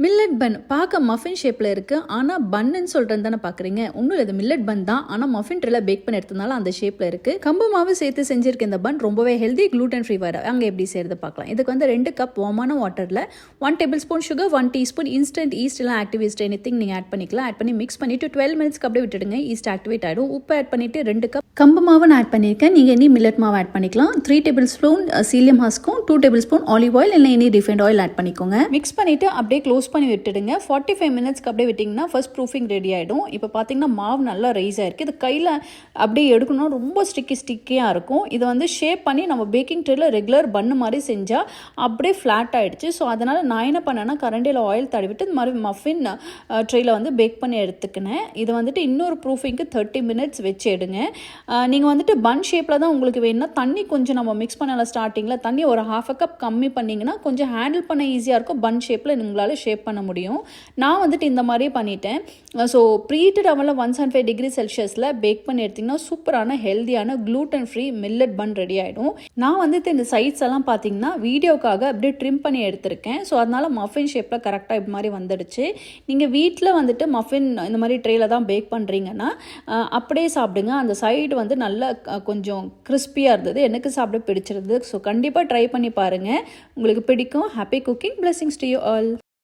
Millet பன் பார்க்க muffin ஷேப்பில் இருக்குது. ஆனால் பன்னு சொல்கிறது தானே பார்க்குறீங்க. ஒன்றும் இல்லை, இது மில்லட் பன் தான். ஆனால் மஃபின் ட்ரில் பேக் பண்ணி எடுத்ததுனால அந்த ஷேப்பில் இருக்குது. கம்பு மாவு சேர்த்து செஞ்சிருக்க இந்த பன் ரொம்பவே ஹெல்தி, க்ளூட்டன் ஃப்ரீ வர. அங்கே எப்படி செய்கிறது பார்க்கலாம். இதுக்கு வந்து 2 கப் வார்மான வாட்டரில் 1 table spoon sugar, 1 teaspoon instant east இல்லை ஆக்டிவ் ஈஸ்ட் எனிதிங் நீங்கள் ஆட் பண்ணிக்கலாம். ஆட் பண்ணி மிக்ஸ் பண்ணிவிட்டு 12 மினிட்ஸ்க்கு அப்படியே விட்டுடுங்க. ஈஸ்ட் ஆக்டிவேட் ஆகிடும். உப்பு ஆட் பண்ணிவிட்டு 2 கப் கம்பு மாவு நான் ஆட் பண்ணியிருக்கேன். நீங்கள் இனி மில்லட் மாவு ஆட் பண்ணிக்கலாம். 3 டேபிள் ஸ்பூன் சீலியம் ஹஸ்க்கும் 2 டேபிள் ஸ்பூன் ஆலிவ் ஆயில் இல்லை எனி ரிஃபைண்ட் ஆயில் ஆட் பண்ணிக்கோங்க. மிக்ஸ் பண்ணிவிட்டு அப்படியே க்ளோஸ் பண்ணி விட்டுடுங்க. 45 மினிட்ஸ்க்கு அப்படியே விட்டிங்கன்னா ஃபர்ஸ்ட் ப்ரூஃபிங் ரெடி ஆகிடும். இப்போ பார்த்தீங்கன்னா மாவு நல்லா ரைஸ் ஆகிருக்கு. இது கையில் அப்படியே எடுக்கணும், ரொம்ப ஸ்டிக்கியாக இருக்கும். இதை வந்து ஷேப் பண்ணி நம்ம பேக்கிங் ட்ரேயில் ரெகுலர் பண்ணு மாதிரி செஞ்சால் அப்படியே ஃப்ளாட் ஆகிடுச்சு. ஸோ அதனால் நான் என்ன பண்ணேன்னா கரண்டியில் ஆயில் தடவிட்டு இந்த மாதிரி மஃபின் ட்ரேயில் வந்து பேக் பண்ணி எடுத்துக்கினேன். இது வந்துட்டு இன்னொரு ப்ரூஃபிங்க்கு 30 மினிட்ஸ் வச்சு எடுங்க. நீங்கள் வந்துட்டு பன் ஷேப்பில் தான் உங்களுக்கு வேணும்னா தண்ணி கொஞ்சம் நம்ம மிக்ஸ் பண்ணலாம். ஸ்டார்டிங்கில் தண்ணி ஒரு 1/2 கப் கம்மி பண்ணிங்கன்னா கொஞ்சம் ஹேண்டில் பண்ண ஈஸியாக இருக்கும். பன் ஷேப்பில் உங்களால் ஷேப் பண்ண முடியும். நான் வந்துட்டு இந்த மாதிரியே பண்ணிட்டேன். ஸோ ப்ரீஹீட்டட் அவனில் 175 டிகிரி செல்சியஸில் பேக் பண்ணி எடுத்திங்கன்னா சூப்பரான ஹெல்தியான க்ளூட்டன் ஃப்ரீ மில்லட் பன் ரெடி ஆகிடும். நான் வந்துட்டு இந்த சைட்ஸ் எல்லாம் பார்த்தீங்கன்னா வீடியோக்காக அப்படியே ட்ரிம் பண்ணி எடுத்திருக்கேன். ஸோ அதனால் மஃபின் ஷேப்பில் கரெக்டாக இது மாதிரி வந்துடுச்சு. நீங்கள் வீட்டில் வந்துட்டு மஃபின் இந்த மாதிரி ட்ரேயில் தான் பேக் பண்ணுறீங்கன்னா அப்படியே சாப்பிடுங்க. அந்த சைடு வந்து நல்லா கொஞ்சம் கிறிஸ்பியாக இருந்தது. எனக்கு சாப்பிட பிடிச்சிருந்தது. ஸோ கண்டிப்பாக ட்ரை பண்ணி பாருங்கள், உங்களுக்கு பிடிக்கும். Happy cooking. Blessings to you all.